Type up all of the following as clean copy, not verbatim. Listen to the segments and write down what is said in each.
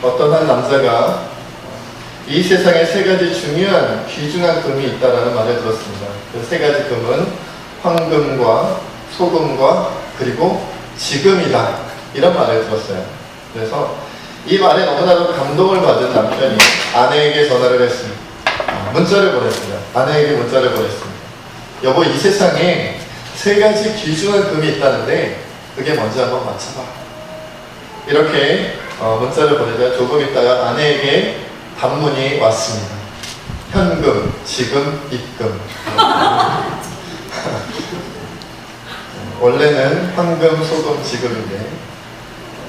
어떤 한 남자가 이 세상에 세 가지 중요한 귀중한 금이 있다라는 말을 들었습니다. 그 세 가지 금은 황금과 소금과 그리고 지금이다, 이런 말을 들었어요. 그래서 이 말에 너무나도 감동을 받은 남편이 아내에게 전화를 했습니다. 문자를 보냈습니다. 아내에게 문자를 보냈습니다. 여보, 이 세상에 세 가지 귀중한 금이 있다는데 그게 뭔지 한번 맞춰봐. 이렇게 문자를 보내자 조금 있다가 아내에게 단문이 왔습니다. 현금, 지금, 입금. 원래는 황금, 소금, 지금인데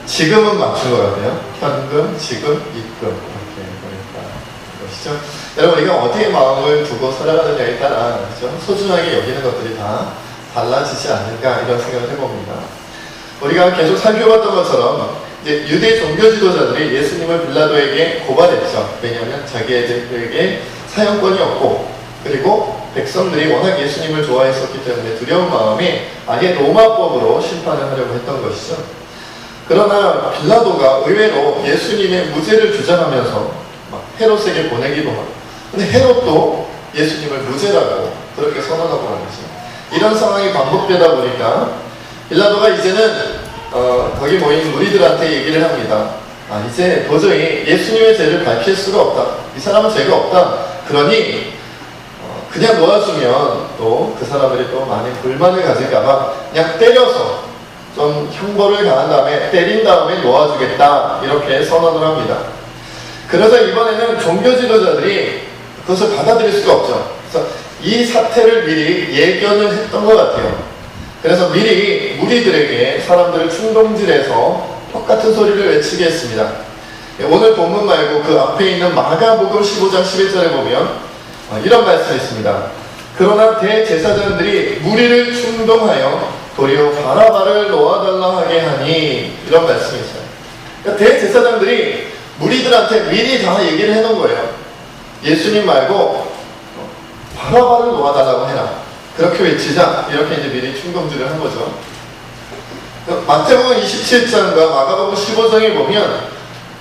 지금은 맞춘 것 같아요. 현금, 지금, 입금. 이렇게 보니까 보시죠. 여러분, 우리가 어디에 마음을 두고 살아가느냐에 따라 그렇죠? 소중하게 여기는 것들이 다 달라지지 않을까, 이런 생각을 해봅니다. 우리가 계속 살펴봤던 것처럼 이제 유대 종교 지도자들이 예수님을 빌라도에게 고발했죠. 왜냐하면 자기들에게 사형권이 없고, 그리고 백성들이 워낙 예수님을 좋아했었기 때문에 두려운 마음에 아예 로마법으로 심판을 하려고 했던 것이죠. 그러나 빌라도가 의외로 예수님의 무죄를 주장하면서 막 헤롯에게 보내기도 하고, 근데 헤롯도 예수님을 무죄라고 그렇게 선언하고 말이죠. 이런 상황이 반복되다 보니까 빌라도가 이제는 거기 모인 무리들한테 얘기를 합니다. 이제 도저히 예수님의 죄를 밝힐 수가 없다. 이 사람은 죄가 없다. 그러니 그냥 놓아주면 또 그 사람들이 또 많은 불만을 가질까봐 그냥 때려서 좀 형벌을 가한 다음에 때린 다음에 놓아주겠다, 이렇게 선언을 합니다. 그래서 이번에는 종교 지도자들이 그것을 받아들일 수가 없죠. 그래서 이 사태를 미리 예견을 했던 것 같아요. 그래서 미리 무리들에게 사람들을 충동질해서 똑같은 소리를 외치게 했습니다. 오늘 본문 말고 그 앞에 있는 마가복음 15장 11절에 보면 이런 말씀이 있습니다. 그러나 대제사장들이 무리를 충동하여 도리어 바라바를 놓아달라 하게 하니, 이런 말씀이 있어요. 그러니까 대제사장들이 무리들한테 미리 다 얘기를 해놓은 거예요. 예수님 말고 바라바를 놓아달라고 해라, 그렇게 외치자, 이렇게 이제 미리 충동질을 한 거죠. 마태복음 27장과 마가복음 15장에 보면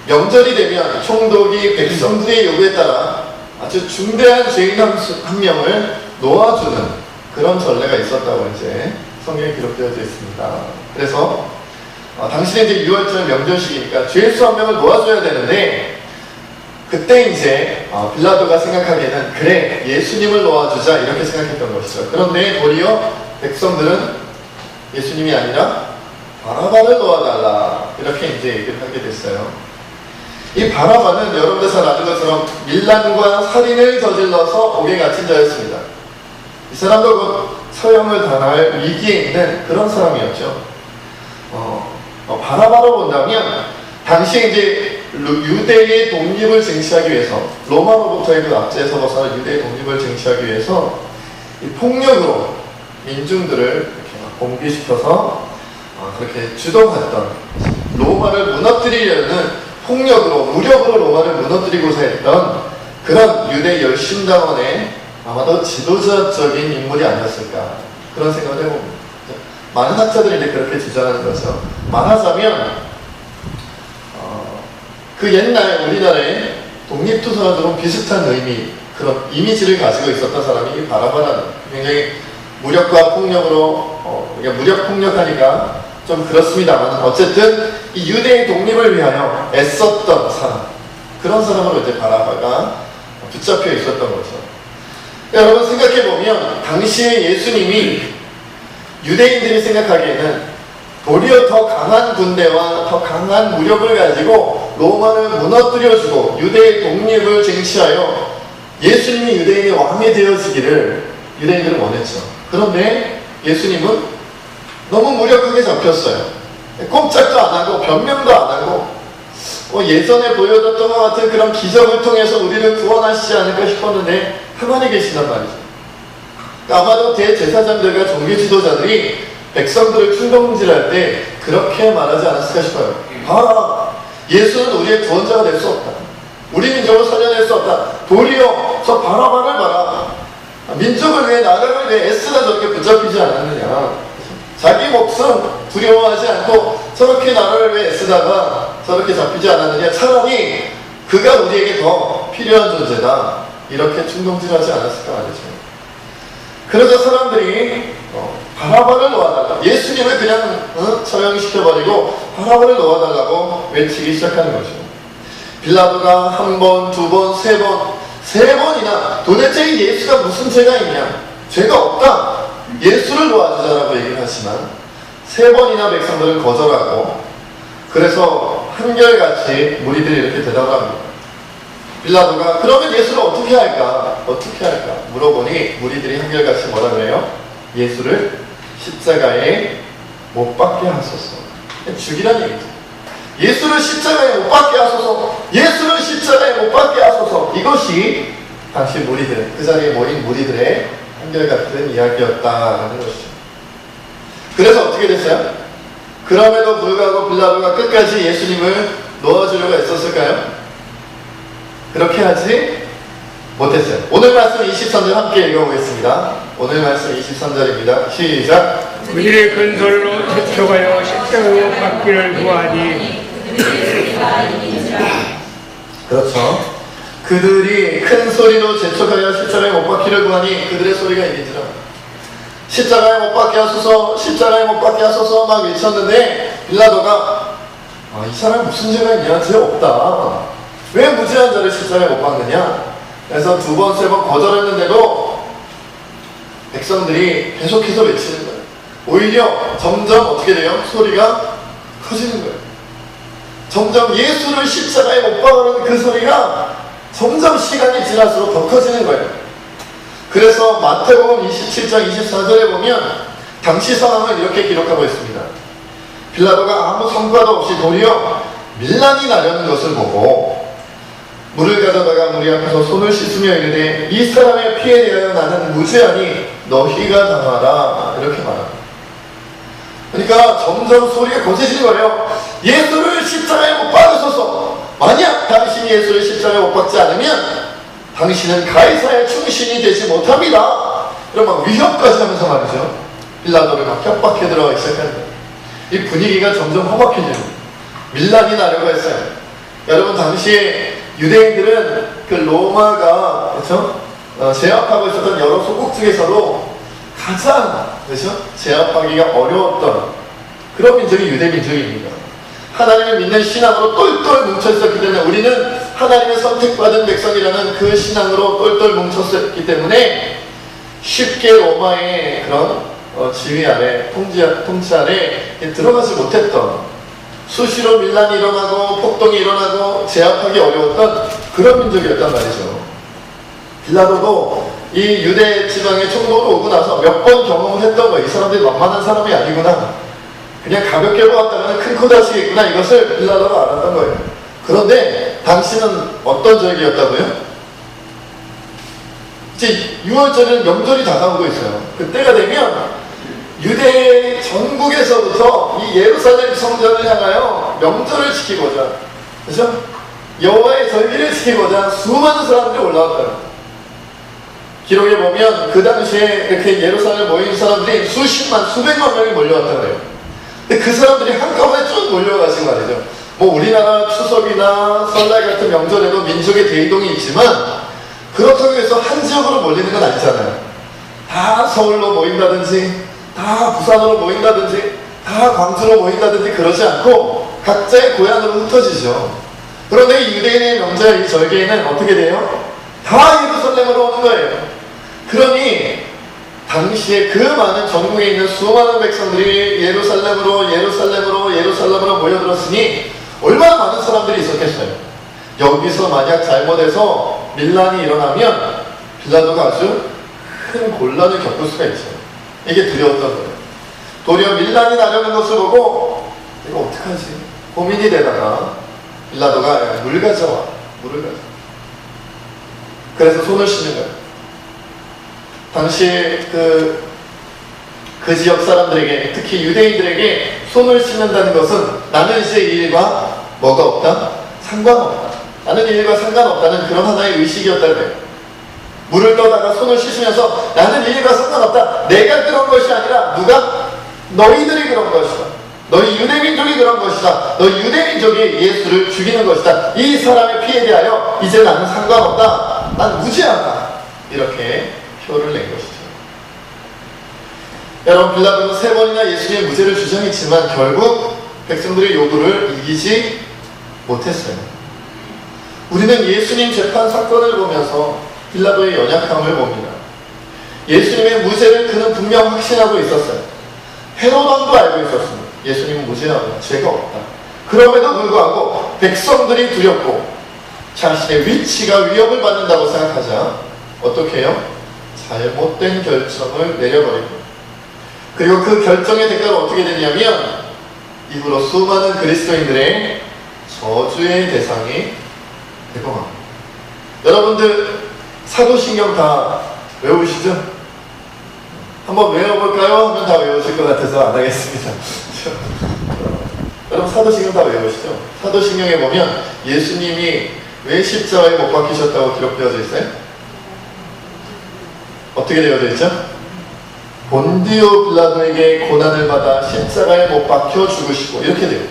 명절이 되면 총독이 백성들의 요구에 따라 아주 중대한 죄인 한 명을 놓아주는 그런 전례가 있었다고 이제 성경에 기록되어져 있습니다. 그래서 당시에 이제 6월절 명절식이니까 죄수 한 명을 놓아줘야 되는데, 그때 이제 빌라도가 생각하기에는 그래, 예수님을 놓아주자, 이렇게 생각했던 것이죠. 그런데 도리어 백성들은 예수님이 아니라 바라바를 놓아달라, 이렇게 이제 얘기를 하게 됐어요. 이 바라바는 여러분들 잘 아는 것처럼 밀란과 살인을 저질러서 옥에 갇힌 자였습니다. 이 사람도 처형을 당할 위기에 있는 그런 사람이었죠. 바라바로 본다면 당시에 이제 유대의 독립을 쟁취하기 위해서, 로마로부터의 그 압제에서 벗어나 유대의 독립을 쟁취하기 위해서 이 폭력으로 민중들을 이렇게 봉기시켜서 그렇게 주동했던, 로마를 무너뜨리려는 폭력으로, 무력으로 로마를 무너뜨리고자 했던 그런 유대 열심당원의 아마도 지도자적인 인물이 아니었을까, 그런 생각을 해봅니다. 많은 학자들이 이제 그렇게 주장하는 거죠. 말하자면 그 옛날 우리나라의 독립투사들은 비슷한 의미, 그런 이미지를 가지고 있었던 사람이 이 바라바라는, 굉장히 무력과 폭력으로 무력 폭력하니까 좀 그렇습니다만 어쨌든 이 유대의 독립을 위하여 애썼던 사람, 그런 사람으로 이제 바라바가 붙잡혀 있었던 거죠. 여러분 생각해보면 당시에 예수님이 유대인들이 생각하기에는 도리어 더 강한 군대와 더 강한 무력을 가지고 로마를 무너뜨려주고 유대의 독립을 쟁취하여 예수님이 유대인의 왕이 되어지기를 유대인들은 원했죠. 그런데 예수님은 너무 무력하게 잡혔어요. 꼼짝도 안 하고 변명도 안 하고 예전에 보여줬던 것 같은 그런 기적을 통해서 우리를 구원하시지 않을까 싶었는데 가만히 계시단 말이죠. 아마도 대제사장들과 종교 지도자들이 백성들을 충동질할 때 그렇게 말하지 않았을까 싶어요. 봐라, 예수는 우리의 구원자가 될 수 없다. 우리 민족을 살려낼 수 없다. 도리어 저 바라바를 봐라. 민족을 위해, 나라를 위해 애쓰다 저렇게 붙잡히지 않았느냐. 자기 목숨 두려워하지 않고 저렇게 나라를 위해 애쓰다가 저렇게 잡히지 않았느냐, 차라리 그가 우리에게 더 필요한 존재다, 이렇게 충동질하지 않았을까 말이죠. 그러자 사람들이 바라바를 놓아달라, 예수님을 그냥 처형시켜버리고 바라바를 놓아달라고 외치기 시작하는 거죠. 빌라도가 한 번, 두 번, 세 번이나 도대체 이 예수가 무슨 죄가 있냐, 죄가 없다, 예수를 놓아주자라고 얘기를 하지만 세 번이나 백성들은 거절하고, 그래서 한결같이 무리들이 이렇게 대답을 합니다. 빌라도가 그러면 예수를 어떻게 할까 물어보니 무리들이 한결같이 뭐라 그래요? 예수를 십자가에 못 박게 하소서. 죽이란 얘기죠. 예수를 십자가에 못 박게 하소서, 예수를 십자가에 못 박게 하소서. 이것이 당시 무리들, 그 자리에 모인 무리들의 한결같은 이야기였다는 것이죠. 그래서 어떻게 됐어요? 그럼에도 불구하고 빌라도가 끝까지 예수님을 놓아주려고 애썼을까요? 그렇게 하지 못했어요. 오늘 말씀 23절 함께 읽어보겠습니다. 오늘 말씀 23절입니다. 시작. 그들의 근솔로 재촉하여 십자가에 못 박기를 구하니. 그렇죠. 그들이 큰 소리로 재촉하여 십자가에 못 박기를 구하니, 그들의 소리가 이긴지라. 십자가에 못 박게 하소서, 십자가에 못 박게 하소서 막 외쳤는데 빌라도가 이 사람 무슨 죄가 있냐, 죄 없다, 왜 무죄한 자를 십자가에 못 박느냐. 그래서 두 번, 세 번 거절했는데도 백성들이 계속해서 외치는 거예요. 오히려 점점 어떻게 돼요? 소리가 커지는 거예요. 점점 예수를 십자가에 못 박으라는 그 소리가 점점 시간이 지날수록 더 커지는 거예요. 그래서 마태복음 27장 24절에 보면 당시 상황을 이렇게 기록하고 있습니다. 빌라도가 아무 성과도 없이 도리어 밀란이 나려는 것을 보고 물을 가져다가 무리 앞에서 손을 씻으며 이르되 이 사람의 피에 대하여 나는 무죄하니 너희가 당하라, 이렇게 말합니다. 그러니까 점점 소리가 거세지는 거예요. 예수를 십자가에 못 박으소서. 만약 당신이 예수를 십자가에 못 박지 않으면 당신은 가이사의 충신이 되지 못합니다. 그럼 막 위협까지 하면서 말이죠. 빌라도를 막 협박해 들어가기 시작하는 거예요. 이 분위기가 점점 험악해져요. 밀란이 나려고 했어요. 여러분, 당시에 유대인들은 그 로마가 그렇죠? 제압하고 있었던 여러 소국 중에서도 가장 그렇죠? 제압하기가 어려웠던 그런 민족이 유대 민족입니다. 하나님을 믿는 신앙으로 똘똘 뭉쳐있었기 때문에, 우리는 하나님의 선택받은 백성이라는 그 신앙으로 똘똘 뭉쳤었기 때문에 쉽게 로마의 그런 지휘 아래, 통치 아래 들어가지 못했던, 수시로 밀란이 일어나고 폭동이 일어나고 제압하기 어려웠던 그런 민족이었단 말이죠. 빌라도도 이 유대 지방의 총독으로 오고 나서 몇 번 경험을 했던 거예요. 이 사람들이 만만한 사람이 아니구나, 그냥 가볍게 보았다면 큰 코 다치겠구나, 이것을 빌라도가 알았던 거예요. 그런데 당시는 어떤 절기였다고요? 이제 6월절은 명절이 다가오고 있어요. 그때가 되면 유대 전국에서부터 이 예루살렘 성전을 향하여 명절을 지키고자, 그죠? 여호와의 절기를 지키고자 수많은 사람들이 올라왔어요. 기록에 보면 그 당시에 이렇게 예루살렘에 모인 사람들이 수십만, 수백만 명이 몰려왔다고 해요. 근데 그 사람들이 한꺼번에 쭉 몰려가신 말이죠. 뭐 우리나라 추석이나 설날 같은 명절에도 민족의 대이동이 있지만 그렇다고 해서 한 지역으로 몰리는 건 아니잖아요. 다 서울로 모인다든지, 다 부산으로 모인다든지, 다 광주로 모인다든지 그러지 않고 각자의 고향으로 흩어지죠. 그런데 이 유대인의 명절, 이 절기에는 어떻게 돼요? 다 예루살렘으로 오는 거예요. 그러니 당시에 그 많은 전국에 있는 수많은 백성들이 예루살렘으로 모여들었으니 얼마나 많은 사람들이 있었겠어요. 여기서 만약 잘못해서 밀란이 일어나면 빌라도가 아주 큰 곤란을 겪을 수가 있어요. 이게 두려웠던 거예요. 도리어 밀란이 나려는 것을 보고 이거 어떡하지? 고민이 되다가 빌라도가 물 가져와, 물을 가져와. 그래서 손을 씻는 거예요. 당시 그 지역 사람들에게, 특히 유대인들에게 손을 씻는다는 것은 나는 이제 이 일과 뭐가 없다? 상관없다. 나는 이 일과 상관없다는 그런 하나의 의식이었다는 거예요. 물을 떠다가 손을 씻으면서 나는 이 일과 상관없다. 내가 그런 것이 아니라 누가? 너희들이 그런 것이다. 너희 유대민족이 그런 것이다. 너희 유대민족이 예수를 죽이는 것이다. 이 사람의 피해에 대하여 이제 나는 상관없다. 난 무죄하다. 이렇게 표를 낸 것이죠. 여러분, 빌라도는 3번이나 예수님의 무죄를 주장했지만 결국 백성들의 요구를 이기지 못했어요. 우리는 예수님 재판 사건을 보면서 빌라도의 연약함을 봅니다. 예수님의 무죄를 그는 분명 확신하고 있었어요. 헤로당도 알고 있었습니다. 예수님은 무죄하다. 죄가 없다. 그럼에도 불구하고 백성들이 두렵고 자신의 위치가 위협을 받는다고 생각하자 어떻게 해요? 잘못된 결정을 내려버리고, 그리고 그 결정의 대가로 어떻게 됐냐면 이후로 수많은 그리스도인들의 저주의 대상이 되고 맙니다. 여러분들 사도신경 다 외우시죠? 한번 외워볼까요? 하면 다 외우실 것 같아서 안 하겠습니다. 여러분 사도신경 다 외우시죠? 사도신경에 보면 예수님이 왜 십자가에 못 박히셨다고 기록되어져 있어요? 어떻게 되어져 있죠? 본디오 빌라도에게 고난을 받아 십자가에 못 박혀 죽으시고, 이렇게 돼요.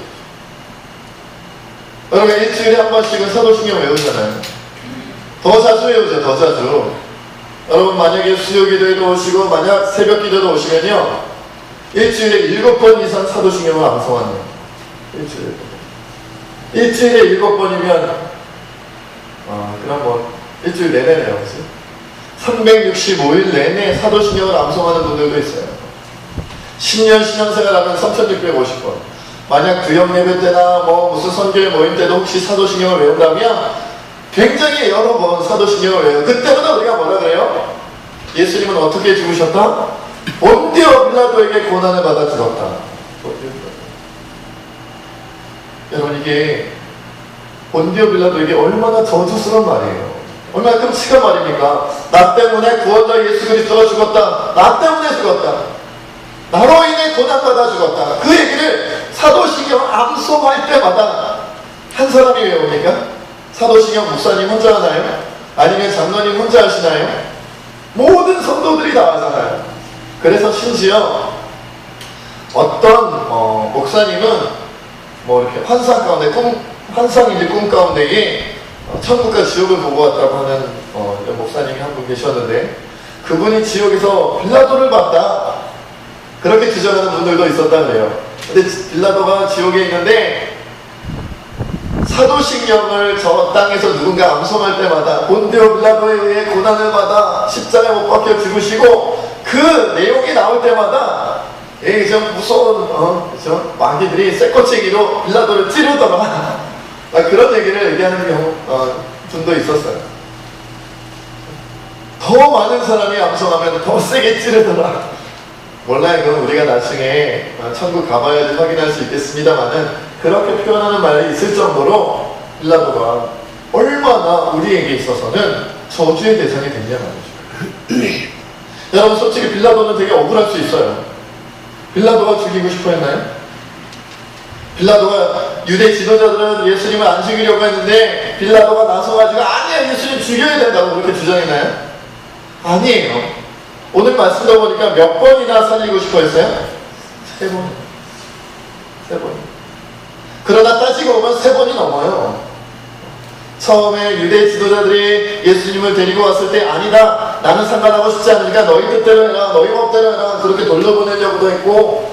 여러분 일주일에 한 번씩은 사도신경 외우잖아요. 더 자주 외우죠. 더 자주. 여러분 만약에 수요기도에도 오시고 만약 새벽기도도 오시면요, 일주일에 7번 이상 사도신경을 암송하네요. 일주일에 7번이면 그럼 뭐 일주일 내내네요. 그치? 365일 내내 사도신경을 암송하는 분들도 있어요. 10년 신앙생활하면 3650번. 만약 구역 예배 때나 뭐 무슨 선교회 모임 때도 혹시 사도신경을 외운다면 굉장히 여러 번 사도신경을 외워요. 그때마다 우리가 뭐라 그래요? 예수님은 어떻게 죽으셨다? 본디오 빌라도에게 고난을 받아 죽었다. 여러분 이게 본디오 빌라도에게 얼마나 저주스러운 말이에요. 얼마나 끔찍한 말입니까? 나 때문에 구원자 예수 그리스도가 죽었다. 나 때문에 죽었다. 나로 인해 고난받아 죽었다. 그 얘기를 사도신경 암송할 때마다 한 사람이 외웁니까? 사도신경 목사님 혼자 하나요? 아니면 장로님 혼자 하시나요? 모든 성도들이 다 하잖아요. 그래서 심지어 어떤 목사님은 뭐 이렇게 환상 가운데 환상인지 꿈 가운데에 천국과 지옥을 보고 왔다고 하는 목사님이 한 분 계셨는데, 그분이 지옥에서 빌라도를 봤다 그렇게 주장하는 분들도 있었다네요. 근데 빌라도가 지옥에 있는데 사도신경을 저 땅에서 누군가 암송할 때마다 본디오 빌라도에 의해 고난을 받아 십자가에 못 박혀 죽으시고, 그 내용이 나올 때마다 좀 무서운 마귀들이 쇠꼬치기로 빌라도를 찌르더라. 그런 얘기를 얘기하는 분도 있었어요. 더 많은 사람이 암송하면 더 세게 찌르더라. 몰라요. 그건 우리가 나중에 천국 가봐야지 확인할 수 있겠습니다만은 그렇게 표현하는 말이 있을 정도로 빌라도가 얼마나 우리에게 있어서는 저주의 대상이 됐냐 말이죠. 여러분 솔직히 빌라도는 되게 억울할 수 있어요. 빌라도가 죽이고 싶어 했나요? 빌라도가 유대 지도자들은 예수님을 안 죽이려고 했는데 빌라도가 나서가지고 아니야 예수님 죽여야 된다고 그렇게 주장했나요? 아니에요. 오늘 말씀 들어보니까 몇 번이나 살리고 싶어 했어요? 3번. 3번. 그러다 따지고 보면 3번이 넘어요. 처음에 유대 지도자들이 예수님을 데리고 왔을 때 아니다 나는 상관하고 싶지 않으니까 너희 뜻대로 해라 너희 법대로 해라 그렇게 돌려보내려고도 했고,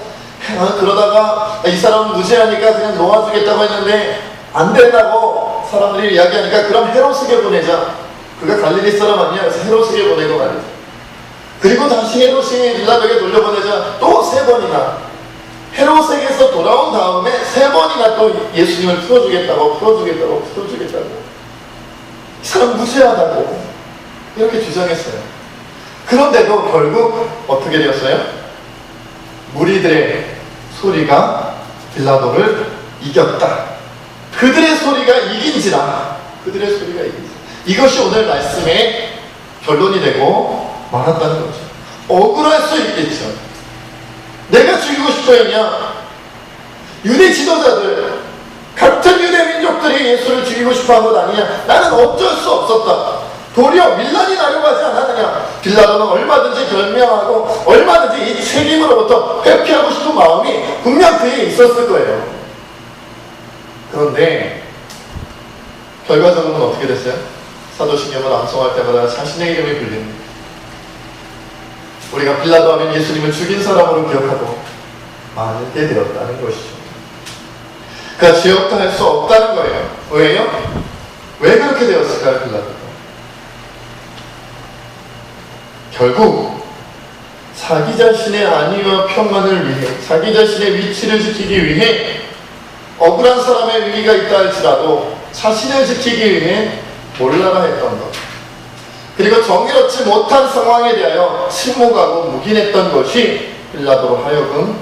그러다가 이 사람은 무죄하니까 그냥 놓아주겠다고 했는데 안 된다고 사람들이 이야기하니까 그럼 헤롯에게 보내자. 그가 갈릴리 사람 아니야. 그래서 헤롯에게 보내고 말이죠. 그리고 다시 헤롯이 빌라도에게 돌려보내자. 또 3번이나 헤롯에게서 돌아온 다음에 3번이나 또 예수님을 풀어주겠다고 이 사람 무죄하다고 이렇게 주장했어요. 그런데도 결국 어떻게 되었어요? 무리들의 소리가 빌라도를 이겼다. 그들의 소리가 이긴지라. 이것이 오늘 말씀의 결론이 되고 말한다는 거죠. 억울할 수 있겠죠. 내가 죽이고 싶어 했냐? 유대 지도자들, 같은 유대 민족들이 예수를 죽이고 싶어 한 것 아니냐? 나는 어쩔 수 없었다. 도리어 밀란이 나려고 하지 않았느냐? 빌라도는 얼마든지 변명하고 얼마든지 이 책임으로부터 회피하고 싶은 마음이 분명 그에 있었을 거예요. 그런데 결과적으로는 어떻게 됐어요? 사도신경을 암송할 때마다 자신의 이름이 불립니다. 우리가 빌라도 하면 예수님을 죽인 사람으로 기억하고 말게 되었다는 것이죠. 그러니까 죄업도 할 수 없다는 거예요. 왜요? 왜 그렇게 되었을까요, 빌라도가? 결국 자기 자신의 안위와 평안을 위해, 자기 자신의 위치를 지키기 위해 억울한 사람의 위기가 있다 할지라도 자신을 지키기 위해 몰라라 했던 것, 그리고 정의롭지 못한 상황에 대하여 침묵하고 묵인했던 것이 빌라도로 하여금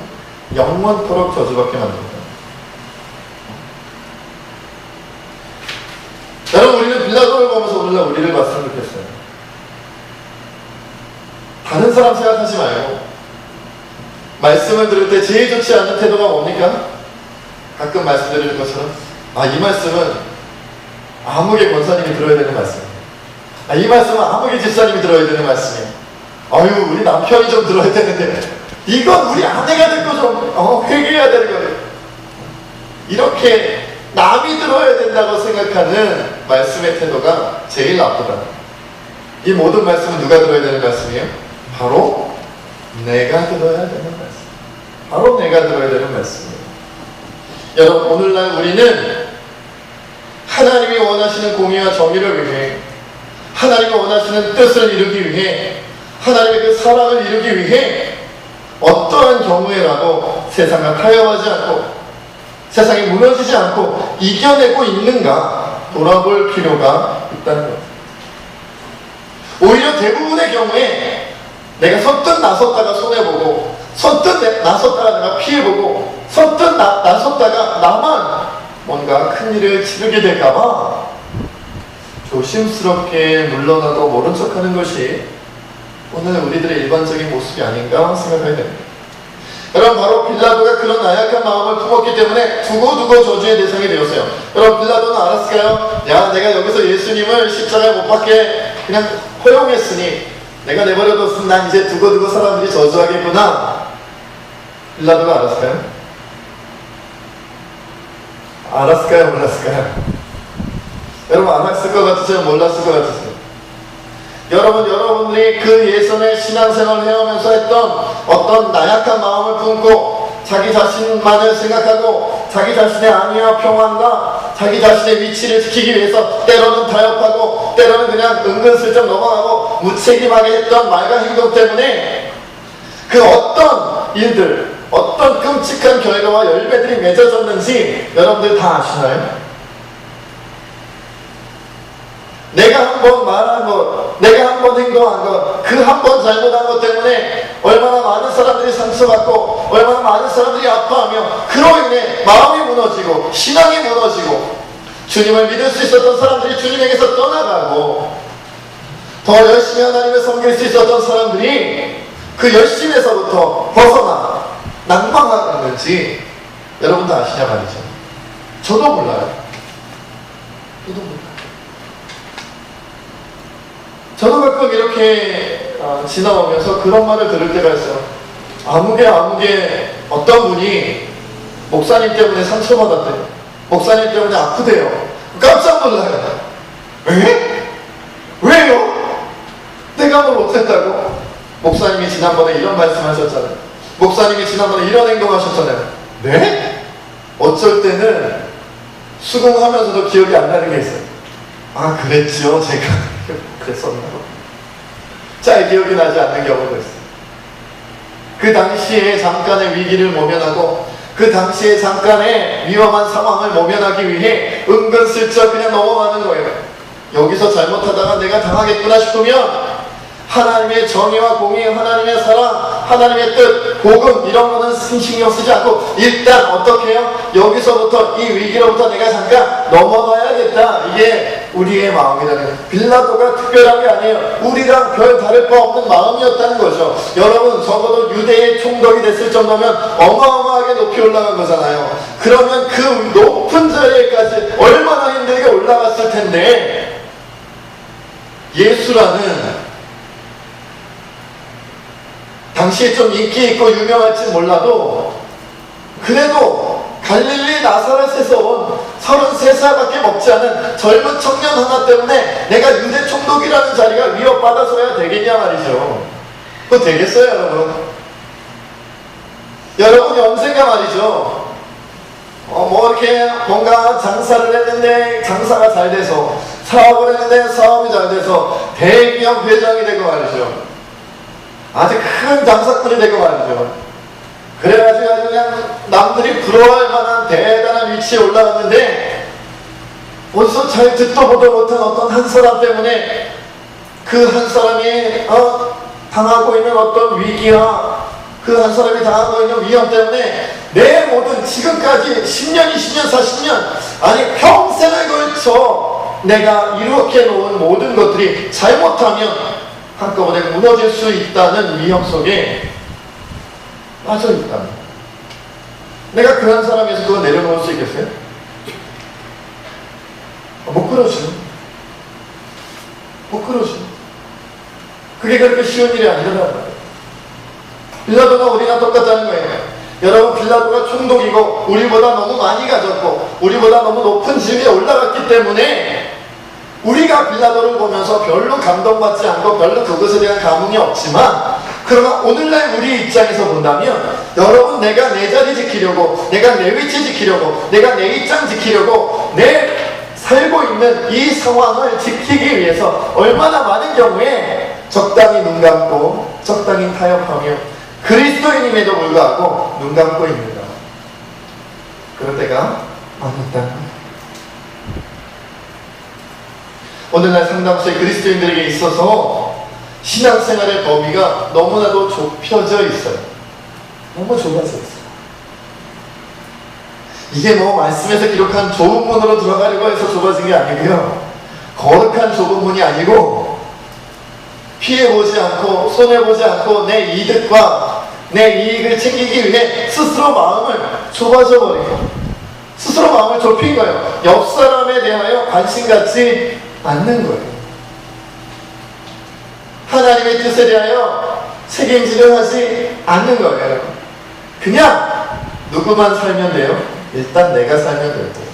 영원토록 저주받게 만듭니다. 여러분, 우리는 빌라도를 보면서 오늘날 우리를 봤으면 좋겠어요. 다른 사람 생각하지 말고 말씀을 들을 때 제일 좋지 않은 태도가 뭡니까? 가끔 말씀드리는 것처럼 이 말씀은 아무개 권사님이 들어야 되는 말씀이에요. 이 말씀은 아무개 집사님이 들어야 되는 말씀이에요. 아유, 우리 남편이 좀 들어야 되는데 이건 우리 아내가 듣고 좀 회개해야 되는 거예요. 이렇게 남이 들어야 된다고 생각하는 말씀의 태도가 제일 나쁘다. 이 모든 말씀은 누가 들어야 되는 말씀이에요? 바로 내가 들어야 되는 말씀. 바로 내가 들어야 되는 말씀이에요. 여러분, 오늘날 우리는 하나님이 원하시는 공의와 정의를 위해, 하나님이 원하시는 뜻을 이루기 위해, 하나님의 그 사랑을 이루기 위해 어떠한 경우에라도 세상과 타협하지 않고 세상이 무너지지 않고 이겨내고 있는가 돌아볼 필요가 있다는 것. 오히려 대부분의 경우에 내가 선뜻 나섰다가 손해보고, 선뜻 나섰다가 내가 피해보고, 선뜻 나섰다가 나만 뭔가 큰일을 치르게 될까봐 조심스럽게 물러나도 모른 척하는 것이 오늘 우리들의 일반적인 모습이 아닌가 생각하게 됩니다. 여러분, 바로 빌라도가 그런 나약한 마음을 품었기 때문에 두고두고 저주의 대상이 되었어요. 여러분, 빌라도는 알았을까요? 야, 내가 여기서 예수님을 십자가에 못 박게 그냥 허용했으니, 내가 내버려뒀으니 난 이제 두고두고 사람들이 저주하겠구나. 빌라도가 알았을까요? 알았을까요? 몰랐을까요? 여러분, 알았을 것 같으세요? 몰랐을 것 같으세요? 여러분들이 그 예전에 신앙생활을 해오면서 했던 어떤 나약한 마음을 품고 자기 자신만을 생각하고 자기 자신의 안위와 평안과 자기 자신의 위치를 지키기 위해서 때로는 타협하고 때로는 그냥 은근슬쩍 넘어가고 무책임하게 했던 말과 행동 때문에 그 어떤 일들, 어떤 끔찍한 결과와 열매들이 맺어졌는지 여러분들 다 아시나요? 내가 한 번 말한 것, 내가 한 번 행동한 것, 그 한 번 잘못한 것 때문에 얼마나 많은 사람들이 상처받고 얼마나 많은 사람들이 아파하며 그로 인해 마음이 무너지고 신앙이 무너지고 주님을 믿을 수 있었던 사람들이 주님에게서 떠나가고 더 열심히 하나님을 섬길 수 있었던 사람들이 그 열심에서부터 벗어나 낭망하는지 여러분도 아시냐 말이죠. 저도 몰라요. 저도 몰라요. 저도 가끔 이렇게 지나오면서 그런 말을 들을 때가 있어요. 아무개 어떤 분이 목사님 때문에 상처받았대요. 목사님 때문에 아프대요. 깜짝 놀라요. 에? 왜요? 내가 뭘 못했다고? 목사님이 지난번에 이런 말씀하셨잖아요. 목사님이 지난번에 이런 행동하셨잖아요. 네? 어쩔 때는 수긍하면서도 기억이 안 나는 게 있어요. 그랬죠, 제가. 그랬었나요? 잘 기억이 나지 않는 경우도 있어요. 그 당시에 잠깐의 위기를 모면하고 그 당시에 잠깐의 위험한 상황을 모면하기 위해 은근슬쩍 그냥 넘어가는 거예요. 여기서 잘못하다가 내가 당하겠구나 싶으면 하나님의 정의와 공의, 하나님의 사랑, 하나님의 뜻, 복음 이런 거는 신경 쓰지 않고 일단 어떻게 해요? 여기서부터 이 위기로부터 내가 잠깐 넘어가야겠다. 이게 우리의 마음이라는 거예요. 빌라도가 특별한 게 아니에요. 우리랑 별 다를 바 없는 마음이었다는 거죠. 여러분, 적어도 유대의 총독이 됐을 정도면 어마어마하게 높이 올라간 거잖아요. 그러면 그 높은 자리에까지 얼마나 힘들게 올라갔을 텐데 예수라는 당시에 좀 인기 있고 유명할지 몰라도 그래도 갈릴리 나사렛에서 온 33살밖에 먹지 않은 젊은 청년 하나 때문에 내가 유대 총독이라는 자리가 위협받아서야 되겠냐 말이죠. 그거 되겠어요, 여러분? 여러분 연세가 말이죠. 뭐 이렇게 뭔가 장사를 했는데 장사가 잘 돼서, 사업을 했는데 사업이 잘 돼서 대기업 회장이 되고 말이죠. 아주 큰 장사꾼이 되고 말이죠. 그래가지고 아주 그냥 남들이 부러워할 만한 대단한 위치에 올라갔는데 어디서 잘 듣도 보도 못한 어떤 한 사람 때문에 그 한 사람이 당하고 있는 어떤 위기와 그 한 사람이 당하고 있는 위험 때문에 내 모든 지금까지 10년, 20년, 40년 아니 평생을 걸쳐 내가 이렇게 놓은 모든 것들이 잘못하면 한꺼번에 무너질 수 있다는 위험 속에 빠져 있다. 내가 그 한 사람에서 그거 내려놓을 수 있겠어요? 못 그러죠. 못 그러죠. 그게 그렇게 쉬운 일이 아니라는 거예요. 빌라도가 우리랑 똑같다는 거예요. 여러분, 빌라도가 총독이고 우리보다 너무 많이 가졌고 우리보다 너무 높은 지위에 올라갔기 때문에 우리가 빌라도를 보면서 별로 감동받지 않고 별로 그것에 대한 감흥이 없지만, 그러나 오늘날 우리 입장에서 본다면 여러분, 내가 내 자리 지키려고, 내가 내 위치 지키려고, 내가 내 입장 지키려고 내 살고 있는 이 상황을 지키기 위해서 얼마나 많은 경우에 적당히 눈 감고 적당히 타협하며 그리스도인임에도 불구하고 눈 감고 있는가. 그럴 때가 많았다는 거예요. 오늘날 상당수의 그리스도인들에게 있어서 신앙생활의 범위가 너무나도 좁혀져 있어요. 너무 좁아져 있어요. 이게 뭐 말씀에서 기록한 좁은 문으로 들어가려고 해서 좁아진 게 아니고요, 거룩한 좁은 문이 아니고 피해보지 않고 손해보지 않고 내 이득과 내 이익을 챙기기 위해 스스로 마음을 좁아져 버리고 스스로 마음을 좁힌 거예요. 옆 사람에 대하여 관심 갖지 않는 거예요. 하나님의 뜻에 대하여 책임지려 하지 않는 거예요. 그냥 누구만 살면 돼요? 일단 내가 살면 되고,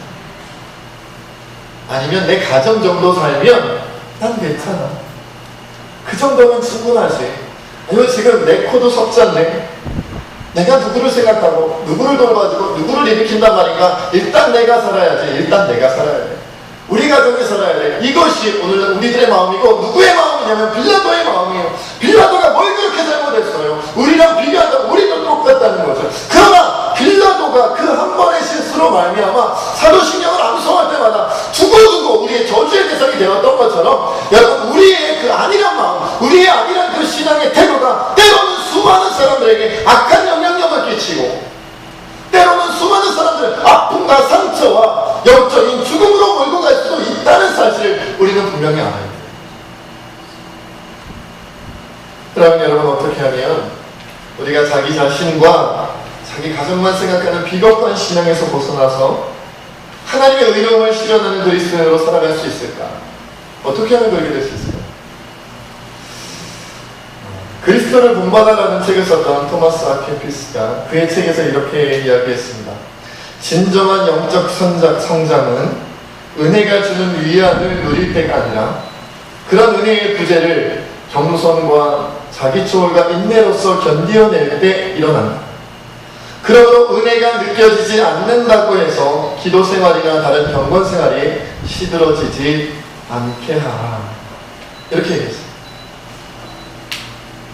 아니면 내 가정 정도 살면 난 괜찮아. 그 정도면 충분하지. 이거 지금 내 코도 석잔데 내가 누구를 생각하고 누구를 돌봐주고 누구를 일으킨단 말인가? 일단 내가 살아야지. 일단 내가 살아야 돼. 우리 가정이 살아야 돼. 이것이 오늘 우리들의 마음이고, 누구의 마음이냐면 빌라도의 마음이에요. 빌라도가 뭘 그렇게 잘못했어요? 우리랑 비교한다면 우리도 똑같다는 거죠. 그러나 빌라도가 그 한 번의 실수로 말미암아 사도신경을 암송할 때마다 두고두고 우리의 저주의 대상이 되었던 것처럼, 여러분, 우리의 그 아니란 마음, 우리의 아니란 그 신앙의 태도가 때로는 수많은 사람들에게 악한 영향력을 끼치고, 때로는 수많은 사람들의 아픔과 상처와 영적인 죽음으로 몰고 갈 수도 있다는 사실을 우리는 분명히 알아야 돼요. 그러면 여러분, 어떻게 하면 우리가 자기 자신과 자기 가정만 생각하는 비겁한 신앙에서 벗어나서 하나님의 의로움을 실현하는 그리스도인으로 살아갈 수 있을까? 어떻게 하면 그렇게 될 수 있을까? 그리스도를 본받아라는 책을 썼던 토마스 아퀴피스가 그의 책에서 이렇게 이야기했습니다. 진정한 영적 성장은 은혜가 주는 위안을 누릴 때가 아니라 그런 은혜의 부재를 겸손과 자기 초월과 인내로서 견디어낼 때 일어난다. 그러므로 은혜가 느껴지지 않는다고 해서 기도 생활이나 다른 경건 생활이 시들어지지 않게 하라. 이렇게 얘기했어요.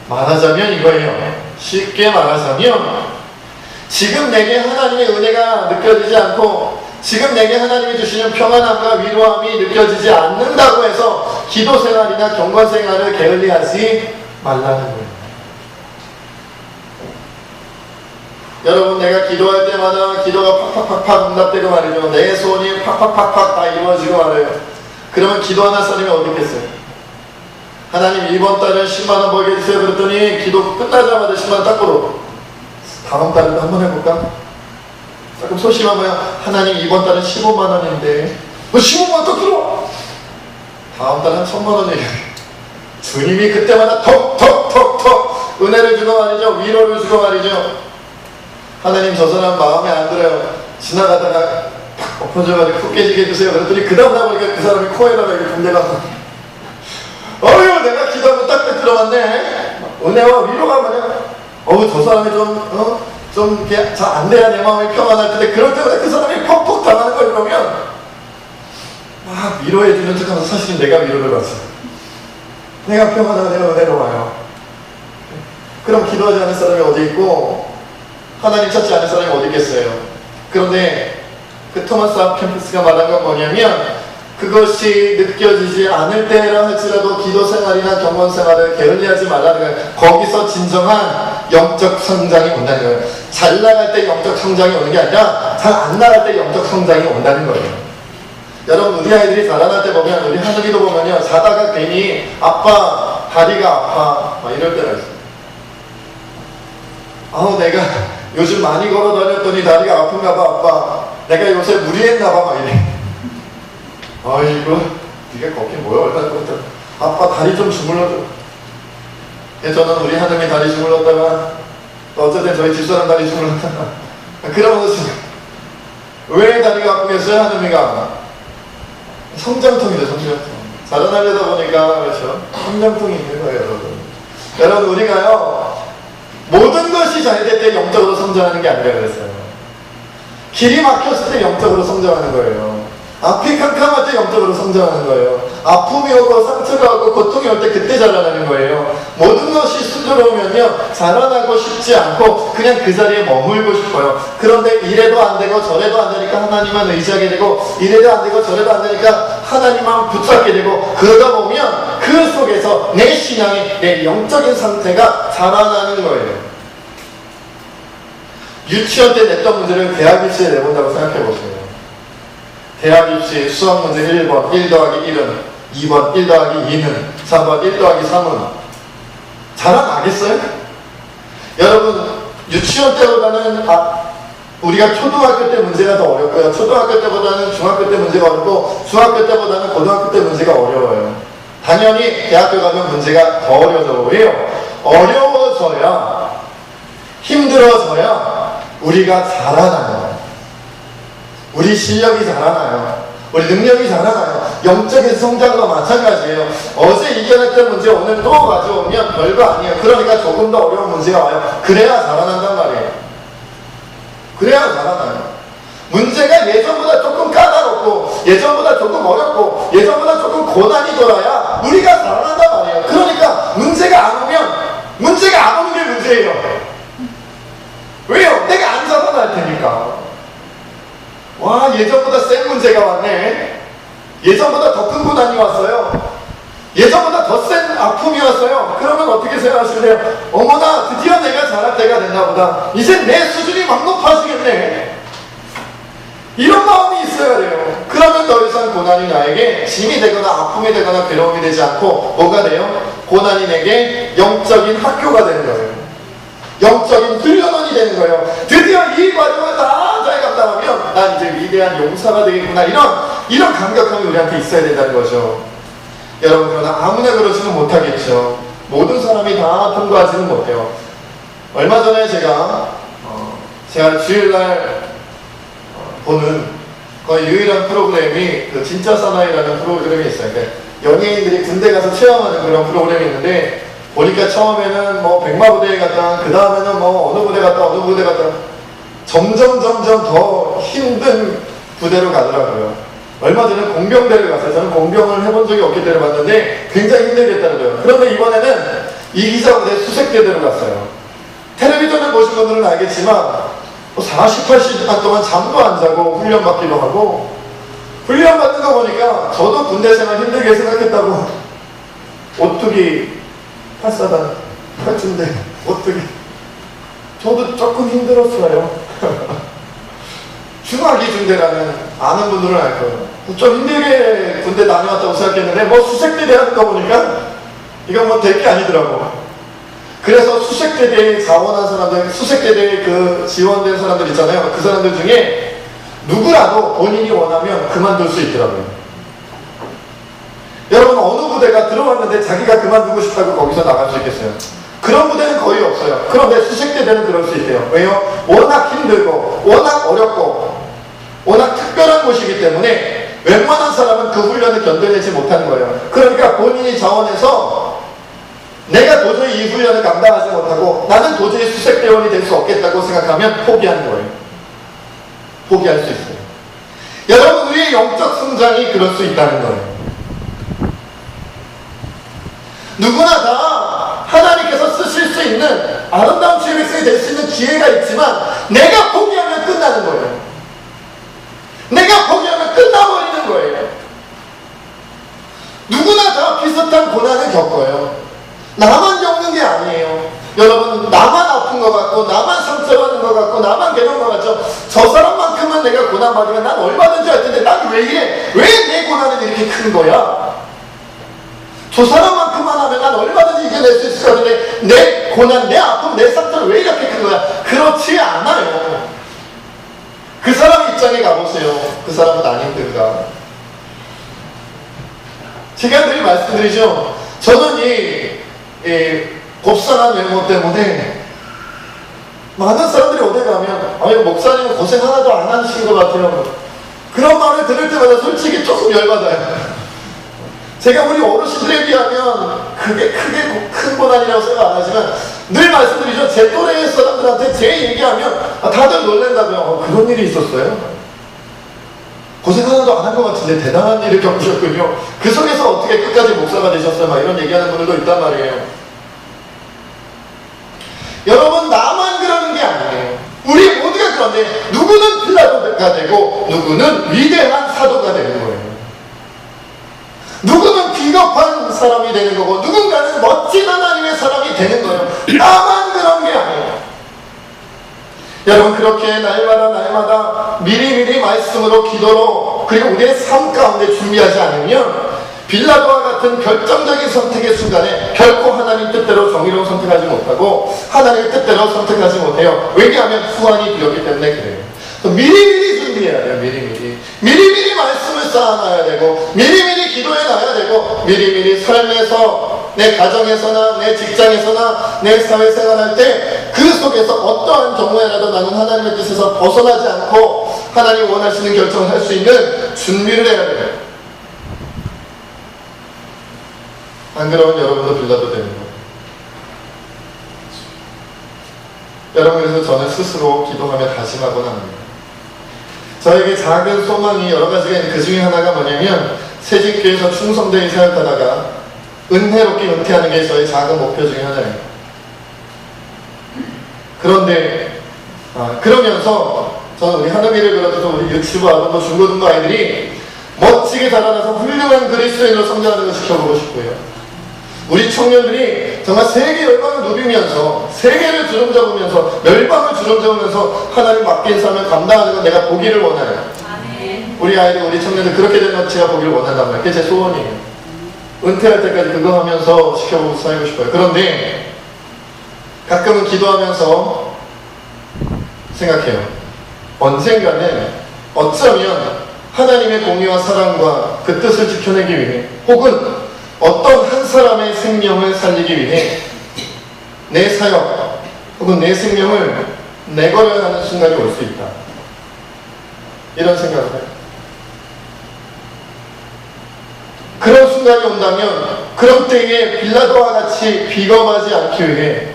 말하자면 이거예요. 쉽게 말하자면, 지금 내게 하나님의 은혜가 느껴지지 않고 지금 내게 하나님이 주시는 평안함과 위로함이 느껴지지 않는다고 해서 기도 생활이나 경건 생활을 게을리하지 말라는 거예요. 여러분, 내가 기도할 때마다 기도가 팍팍팍팍 응답되고 말이죠. 내 소원이 팍팍팍팍 다 이루어지고 말해요. 그러면 기도하는 사람이 어디 있겠어요? 하나님, 이번 달은 10만원 벌게 해주세요. 그랬더니 기도 끝나자마자 10만원 딱 벌어. 다음 달에도 한번 해볼까? 조금 소심하면, 하나님, 이번 달은 15만원인데 15만원 더 들어와. 다음 달은 1000만원 얘기해. 주님이 그때마다 톡톡톡톡 은혜를 주고 말이죠. 위로를 주고 말이죠. 하나님 저 사람 마음에 안 들어요. 지나가다가 팍 엎어져가지고 푹 깨지게 해주세요. 그랬더니 그 다음날 보니까 그 사람이 코에다가 이렇게 군대가 어휴 내가 기도하면 딱 들어갔네. 은혜와 위로가 뭐냐. 저 사람이 좀 잘 안 돼야 내 마음이 평안할 텐데 그럴 때마다 그 사람이 퍽퍽 당하는 거 이러면 막 위로해주는 척하면서 사실은 내가 위로를 받죠. 내가 평안하고 내가 은혜로워요. 그럼 기도하지 않은 사람이 어디 있고 하나님 찾지 않은 사람이 어디 있겠어요. 그런데 그 토마스 캠퍼스가 말한 건 뭐냐면 그것이 느껴지지 않을 때라 할지라도 기도 생활이나 경건 생활을 게을리하지 말라는 거예요. 거기서 진정한 영적 성장이 온다는 거예요. 잘 나갈 때 영적 성장이 오는 게 아니라 잘 안 나갈 때 영적 성장이 온다는 거예요. 여러분 우리 아이들이 자라날 때 보면 우리 하늘이도 보면요 자다가 괜히 아빠 다리가 아파 막 이럴 때가 있어요. 내가 요즘 많이 걸어 다녔더니 다리가 아픈가 봐 아빠. 내가 요새 무리했나 봐 막 이래. 아이고 네가 걷긴 뭐야 얼마나 걷다. 아빠 다리 좀 주물러줘. 저는 우리 하늘이 다리 주물렀다가 또 어쨌든 저희 집사람 다리 주물렀다가 그러면서 왜 다리가 아프겠어요 하늘이가? 성장통이죠 성장통. 자라나려다 보니까 그렇죠. 성장통이 있는 거예요 여러분. 여러분 우리가요 모든 것이 잘 될 때 영적으로 성장하는 게 아니라 그랬어요. 길이 막혔을 때 영적으로 성장하는 거예요. 앞이 캄캄할 때 영적으로 성장하는 거예요. 아픔이 오고 상처가 오고 고통이 올 때 그때 자라나는 거예요. 모든 것이 순조로우면요 자라나고 싶지 않고 그냥 그 자리에 머물고 싶어요. 그런데 이래도 안 되고 저래도 안 되니까 하나님만 의지하게 되고 이래도 안 되고 저래도 안 되니까 하나님만 붙잡게 되고 그러다 보면 그 속에서 내 신앙이 내 영적인 상태가 자라나는 거예요. 유치원 때 냈던 문제를 대학 입시에 내본다고 생각해 보세요. 대학 입시 수학 문제 1번 1 더하기 1은 2번 1 더하기 2는 3번 1 더하기 3은 자라나겠어요? 여러분 유치원 때보다는 우리가 초등학교 때 문제가 더 어렵고요. 초등학교 때보다는 중학교 때 문제가 어렵고 중학교 때보다는 고등학교 때 문제가 어려워요. 당연히 대학교 가면 문제가 더 어려워져요. 왜요? 어려워져야 힘들어져야 우리가 자라나요. 우리 실력이 자라나요. 우리 능력이 자라나요. 영적인 성장과 마찬가지예요. 어제 이겨냈던 문제 오늘 또 가져오면 별거 아니에요. 그러니까 조금 더 어려운 문제가 와요. 그래야 자라난단 말이에요. 그래야 자라나요. 문제가 예전보다 조금 까다롭고 예전보다 조금 어렵고 예전보다 조금 고난이 돌아야 우리가 자라난단 말이에요. 그러니까 문제가 안 오면 문제가 안 오는 게 문제예요. 왜요? 내가 안 자라날 테니까. 와 예전보다 센 문제가 왔네. 예전보다 더 큰 고난이 왔어요. 예전보다 더 센 아픔이 왔어요. 그러면 어떻게 생각하실래요? 어머나 드디어 내가 자랄 때가 됐나 보다. 이제 내 수준이 막 높아지겠네. 이런 마음이 있어야 돼요. 그러면 더 이상 고난이 나에게 짐이 되거나 아픔이 되거나 괴로움이 되지 않고 뭐가 돼요? 고난이 내게 영적인 학교가 되는 거예요. 영적인 훈련원이 되는 거예요. 드디어 이 과정을 다 잘 감당하면 난 이제 위대한 용사가 되겠구나. 이런 감격함이 우리한테 있어야 된다는 거죠. 여러분 그러나 아무나 그러지는 못하겠죠. 모든 사람이 다 통과하지는 못해요. 얼마 전에 제가 주일날 보는 거의 유일한 프로그램이 그 진짜 사나이라는 프로그램이 있어요. 그러니까 연예인들이 군대 가서 체험하는 그런 프로그램이 있는데 보니까 처음에는 뭐 백마부대에 갔다 그 다음에는 뭐 어느 부대 갔다 어느 부대 갔다 점점 더 힘든 부대로 가더라고요. 얼마 전에 공병대를 갔어요. 저는 공병을 해본 적이 없기 때문에 봤는데 굉장히 힘들겠다는 거예요. 그런데 이번에는 이기자부대 수색대대로 갔어요. 텔레비전을 보신 분들은 알겠지만 40, 80시간 동안 잠도 안 자고 훈련받기도 하고 훈련받는 거 보니까 저도 군대 생활 힘들게 생각했다고 오뚜기 8사단 8중대 오뚜기 저도 조금 힘들었어요. 중화기 중대라는 아는 분들은 알 거예요. 좀 힘들게 군대 다녀왔다고 생각했는데 뭐 수색대대 하는 거 보니까 이건 뭐 될 게 아니더라고. 그래서 수색대대에 자원한 사람들, 수색대대에 그 지원된 사람들 있잖아요. 그 사람들 중에 누구라도 본인이 원하면 그만둘 수 있더라고요. 여러분 어느 부대가 들어왔는데 자기가 그만두고 싶다고 거기서 나갈 수 있겠어요? 그런 부대는 거의 없어요. 그런데 수색대대는 그럴 수 있대요. 왜요? 워낙 힘들고 워낙 어렵고 워낙 특별한 곳이기 때문에 웬만한 사람은 그 훈련을 견뎌내지 못하는 거예요. 그러니까 본인이 자원해서 내가 도저히 이 훈련을 감당하지 못하고 나는 도저히 수색대원이 될 수 없겠다고 생각하면 포기하는 거예요. 포기할 수 있어요. 여러분, 우리의 영적 성장이 그럴 수 있다는 거예요. 누구나 다 하나님께서 쓰실 수 있는 아름다운 주의 백성이 될 수 있는 기회가 있지만 내가 포기하면 끝나는 거예요. 내가 포기하면 끝나버리는 거예요. 누구나 다 비슷한 고난을 겪어요. 나만 겪는 게 아니에요. 여러분, 나만 아픈 것 같고 나만 상처받는 것 같고 나만 괴로운 것 같죠. 저 사람만큼은 내가 고난받으면 난 얼마든지 할 텐데 난 왜 이래? 왜 내 고난은 이렇게 큰 거야? 저 사람만큼만 하면 난 얼마든지 이겨낼 수 있을 것 같은데 내 고난, 내 아픔, 내 상처는 왜 이렇게 큰 거야? 그렇지 않아요. 그 사람 입장에 가보세요. 그 사람은 안 힘들까? 제가 늘 말씀드리죠. 저는 이 곱상한 외모 때문에 많은 사람들이 어디 가면 아니 목사님은 고생 하나도 안 하신 것 같아요. 그런 말을 들을 때마다 솔직히 조금 열받아요. 제가 우리 어르신들에 비하면 그게 크게 큰 고난이라고 생각 안 하지만 늘 말씀드리죠. 제 또래 사람들한테 제 얘기하면 다들 놀란다고요. 그런 일이 있었어요? 고생 하나도 안 한 것 같은데 대단한 일을 겪으셨군요. 그 속에서 어떻게 끝까지 목사가 되셨어요? 막 이런 얘기하는 분들도 있단 말이에요. 여러분, 나만 그러는 게 아니에요. 우리 모두가 그런데 누구는 필라도가 되고 누구는 위대한 사도가 되는 거예요. 누구는 비겁한 사람이 되는 거고 누군가는 멋진 하나님의 사람이 되는 거예요. 나만 그런 게 아니에요. 여러분, 그렇게 날마다 미리미리 말씀으로 기도로 그리고 우리의 삶 가운데 준비하지 않으면 빌라도와 같은 결정적인 선택의 순간에 결코 하나님 뜻대로 정의로운 선택하지 못하고 하나님의 뜻대로 선택하지 못해요. 왜냐하면 후환이 두렵기 때문에 그래요. 미리미리 준비해야 돼요. 미리미리 말씀을 쌓아놔야 되고 미리미리 기도해놔야 되고 미리미리 삶에서 내 가정에서나 내 직장에서나 내 사회생활할 때 그 속에서 어떠한 경우에라도 나는 하나님의 뜻에서 벗어나지 않고 하나님 원하시는 결정을 할 수 있는 준비를 해야 돼요. 안 그러면 여러분도 빌라도 되는 거예요. 여러분, 그래서 저는 스스로 기도하며 다짐하곤 합니다. 저에게 작은 소망이 여러 가지가 있는데 그 중에 하나가 뭐냐면 새집교회에서 충성되게 생각하다가 은혜롭게 은퇴하는 게 저의 작은 목표 중에 하나예요. 그런데 그러면서 저는 우리 하늘이를 그려도 우리 유치부 아동부 중고등부 아이들이 멋지게 자라나서 훌륭한 그리스도인으로 성장하는 것을 지켜보고 싶고요. 우리 청년들이 정말 세계 열방을 누비면서 세계를 주름잡으면서 멸망을 주름잡으면서 하나님 맡긴 삶을 감당하는 건 내가 보기를 원해요. 우리 아이들, 우리 청년들 그렇게 되는 것 제가 보기를 원한단 말이에요. 그게 제 소원이에요. 은퇴할 때까지 그거 하면서 지켜보고 살고 싶어요. 그런데 가끔은 기도하면서 생각해요. 언젠가는 어쩌면 하나님의 공의와 사랑과 그 뜻을 지켜내기 위해 혹은 어떤 한 사람의 생명을 살리기 위해 내 사역 혹은 내 생명을 내걸어야 하는 순간이 올 수 있다. 이런 생각을 해요. 그런 순간이 온다면 그런 때에 빌라도와 같이 비겁하지 않기 위해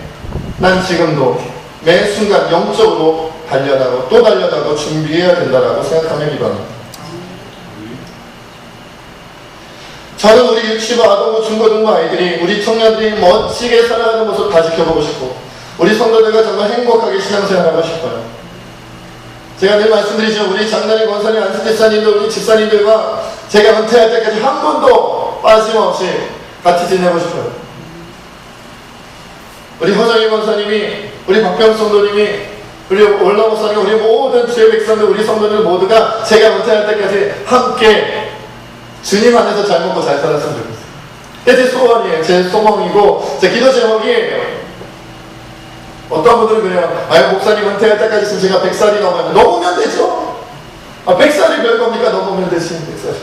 난 지금도 매 순간 영적으로 단련하고 또 단련하고 준비해야 된다라고 생각하며 기도합니다. 저는 우리 유치부 아동부 중고등부 아이들이 우리 청년들이 멋지게 살아가는 모습 다 지켜보고 싶고 우리 성도들과 정말 행복하게 신앙생활하고 싶어요. 제가 늘 말씀드리죠. 우리 장난이 권사님 안수집사님들 우리 집사님들과 제가 은퇴할 때까지 한 번도 빠짐없이 같이 지내고 싶어요. 우리 허정희 권사님이 우리 박병 성도님이 우리 올라 목사님 우리 모든 주의 백성들 우리 성도들 모두가 제가 은퇴할 때까지 함께 주님 안에서 잘 먹고 잘 살았으면 좋겠어요. 그게 제 소원이에요. 제 소망이고 제 기도 제목이에요. 어떤 분들은 그래요. 아유 목사님 은퇴할 때까지 있으면 제가 100살이 넘으면 넘으면 되죠. 100살이 별겁니까? 넘으면 되지 100살.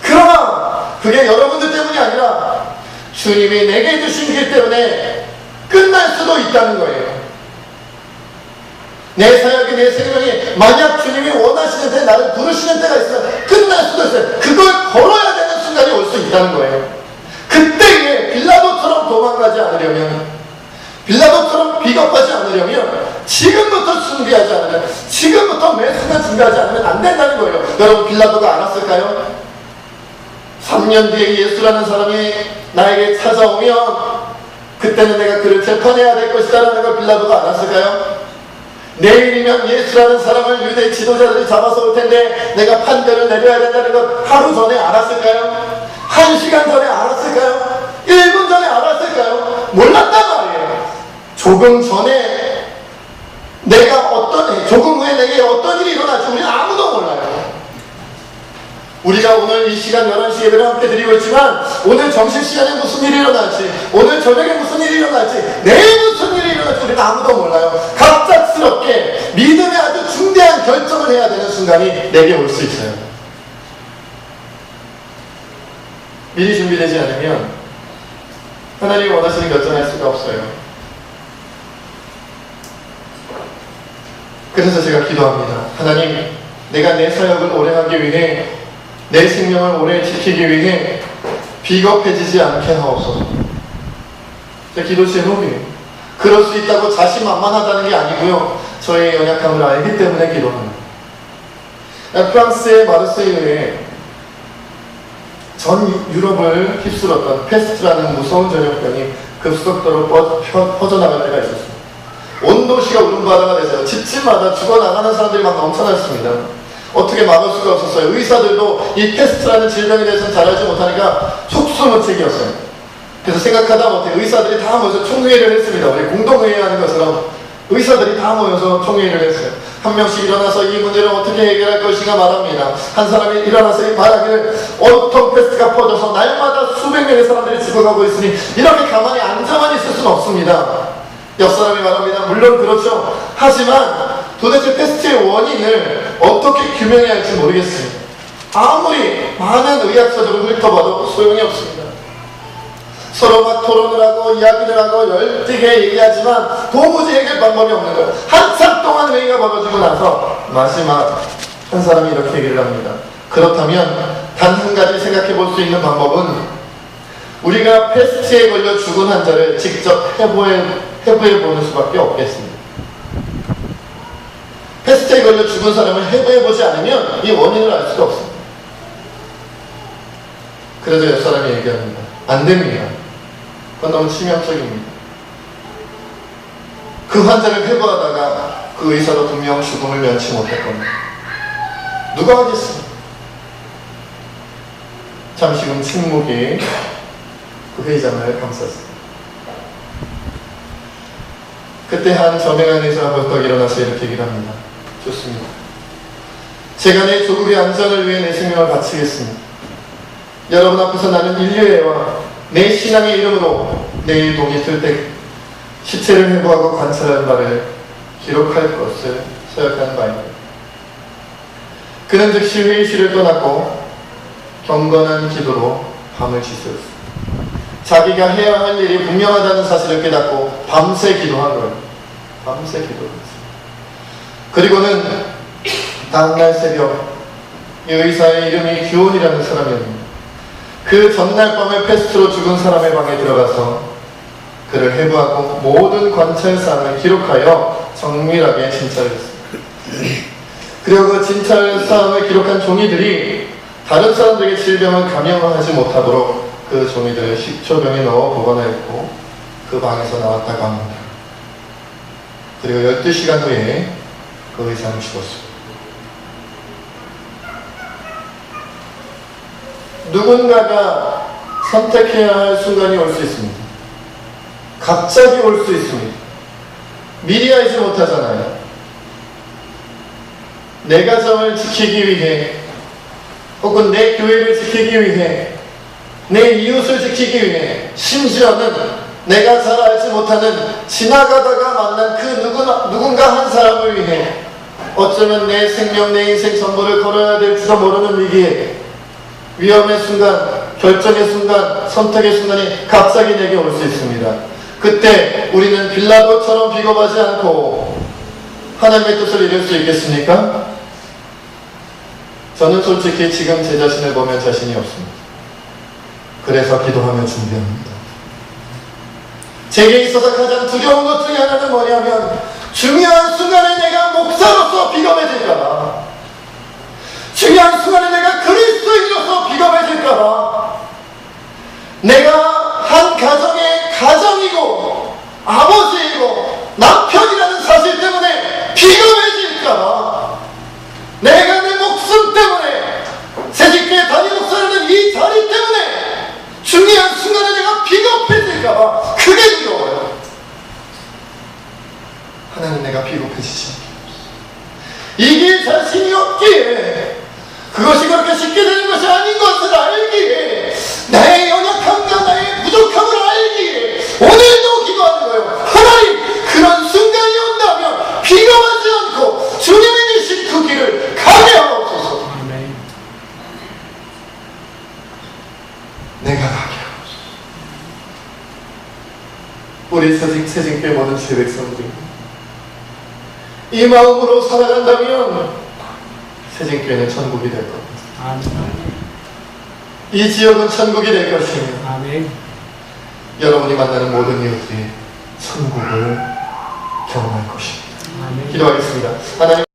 그러나 그게 여러분들 때문이 아니라 주님이 내게 주신 길 때문에 끝날 수도 있다는 거예요. 내 사역이, 내 생명이 만약 주님이 원하시는 때 나를 부르시는 때가 있으면 끝날 수도 있어요. 그걸 걸어야 되는 순간이 올 수 있다는 거예요. 그때에 빌라도처럼 도망가지 않으려면, 빌라도처럼 비겁하지 않으려면 지금부터 준비하지 않으면, 지금부터 매 순간 준비하지 않으면 안 된다는 거예요. 여러분, 빌라도가 알았을까요? 3년 뒤에 예수라는 사람이 나에게 찾아오면 그때는 내가 그를 재판해야 될 것이다 라는 걸 빌라도가 알았을까요? 내일이면 예수라는 사람을 유대 지도자들이 잡아서 올 텐데 내가 판결을 내려야 된다는 걸 하루 전에 알았을까요? 1시간 전에 알았을까요? 1분 전에 알았을까요? 몰랐단 말이에요. 조금 전에 조금 후에 내게 어떤 일이 일어날지 우리는 아무도 몰라요. 우리가 오늘 이 시간 11시 예배를 함께 드리고 있지만 오늘 점심시간에 무슨 일이 일어날지, 오늘 저녁에 무슨 일이 일어날지, 내일 무슨 일이 일어날지 우리는 아무도 몰라요. 갑작스럽게 믿음의 아주 중대한 결정을 해야 되는 순간이 내게 올 수 있어요. 미리 준비되지 않으면 하나님이 원하시는 결정할 수가 없어요. 그래서 제가 기도합니다. 하나님, 내가 내 사역을 오래 하기 위해, 내 생명을 오래 지키기 위해 비겁해지지 않게 하옵소서. 제 기도 제목이에요. 그럴 수 있다고 자신만만하다는 게 아니고요, 저의 연약함을 알기 때문에 기도합니다. 프랑스의 마르세유에 전 유럽을 휩쓸었던 페스트라는 무서운 전염병이 급속도로 퍼져나갈 때가 있었습니다. 온 도시가 울음바다가 돼서 집집마다 죽어나가는 사람들이 막 넘쳐났습니다. 어떻게 막을 수가 없었어요. 의사들도 이 페스트라는 질병에 대해서는 잘 알지 못하니까 속수무책이었어요. 그래서 생각하다 못해 의사들이 다 모여서 총회를 했습니다. 우리 공동회의 하는 것처럼 의사들이 다 모여서 총회를 했어요. 한 명씩 일어나서 이 문제를 어떻게 해결할 것인가 말합니다. 한 사람이 일어나서 말하기를, 온통 페스트가 퍼져서 날마다 수백 명의 사람들이 죽어가고 있으니 이렇게 가만히 앉아만 있을 수는 없습니다. 옆 사람이 말합니다. 물론 그렇죠. 하지만 도대체 페스트의 원인을 어떻게 규명해야 할지 모르겠습니다. 아무리 많은 의학서적을 훑어봐도 소용이 없습니다. 서로 막 토론을 하고 이야기를 하고 열띠게 얘기하지만 도무지 해결 방법이 없는 거예요. 한참 동안 회의가 벌어지고 나서 마지막 한 사람이 이렇게 얘기를 합니다. 그렇다면 단 한 가지 생각해 볼 수 있는 방법은 우리가 페스트에 걸려 죽은 환자를 직접 해부해보는 수밖에 없겠습니다. 페스트에 걸려 죽은 사람을 해부해보지 않으면 이 원인을 알 수가 없습니다. 그래서 옆 사람이 얘기합니다. 안 됩니다. 그건 너무 치명적입니다. 그 환자를 해부하다가 그 의사도 분명 죽음을 면치 못할 겁니다. 누가 하겠습니까? 잠시금 침묵이 그 회의장을 감쌌습니다. 그때 한 저명한 의사가 벌떡 일어나서 이렇게 얘기를 합니다. 좋습니다. 제가 내 조국의 안전을 위해 내 생명을 바치겠습니다. 여러분 앞에서 나는 인류애와 내 신앙의 이름으로 내일 동이 틀 때 시체를 해부하고 관찰하는 바를 기록할 것을 서약하는 바입니다. 그는 즉시 회의실을 떠났고 경건한 기도로 밤을 지새웠습니다. 자기가 해야 할 일이 분명하다는 사실을 깨닫고 밤새 기도한 거예요. 밤새 기도했어요. 그리고는 다음날 새벽 이 의사의 이름이 규온이라는 사람이었습니다. 그 전날 밤에 페스트로 죽은 사람의 방에 들어가서 그를 해부하고 모든 관찰사항을 기록하여 정밀하게 진찰을 했습니다. 그리고 그 진찰사항을 기록한 종이들이 다른 사람들에게 질병을 감염하지 못하도록 그 종이들을 식초병에 넣어 보관하였고 그 방에서 나왔다고 합니다. 그리고 12시간 후에 그 의사는 죽었습니다. 누군가가 선택해야 할 순간이 올 수 있습니다. 갑자기 올 수 있습니다. 미리 알지 못하잖아요. 내 가정을 지키기 위해 혹은 내 교회를 지키기 위해 내 이웃을 지키기 위해 심지어는 내가 잘 알지 못하는 지나가다가 만난 그 누군가 한 사람을 위해 어쩌면 내 생명 내 인생 전부를 걸어야 될지도 모르는 위기에 위험의 순간, 결정의 순간, 선택의 순간이 갑자기 내게 올 수 있습니다. 그때 우리는 빌라도처럼 비겁하지 않고 하나님의 뜻을 이룰 수 있겠습니까? 저는 솔직히 지금 제 자신을 보면 자신이 없습니다. 그래서 기도하며 준비합니다. 제게 있어서 가장 두려운 것 중에 하나는 뭐냐면 중요한 순간에 내가 목사로서 비겁해질까봐, 중요한 순간에 내가 그리스도인으로서 비겁해질까봐, 내가 한 가정의 가정이고 아버지이고 남편이라는 사실 때문에 비겁해질까봐, 내가 내 목숨 때문에 새집교회 담임 목사라는 이 자리 때문에 중요한 순간에 내가 비겁해질까봐 그게 두려워요. 하나님, 내가 비겁해지지 않게 이길 자신이 없기에, 그것이 그렇게 쉽게 되는 것이 아닌 것을 알기에, 나의 연약함과 나의 부족함을 알기에 오늘도 기도하는 거예요. 하나님, 그런 순간이 온다면 비겁하지 않고 주님이 되신 그 길을 가게 하옵소서. 아멘. 내가 가게 하옵소서. 우리 새진교회 모든 지배백성들이 이 마음으로 살아간다면 새진교회는 천국이 될 겁니다. 아멘. 이 지역은 천국이 될 것이며 아멘. 여러분이 만나는 모든 이웃들이 천국을 경험할 것입니다. 아멘. 기도하겠습니다. 하나님.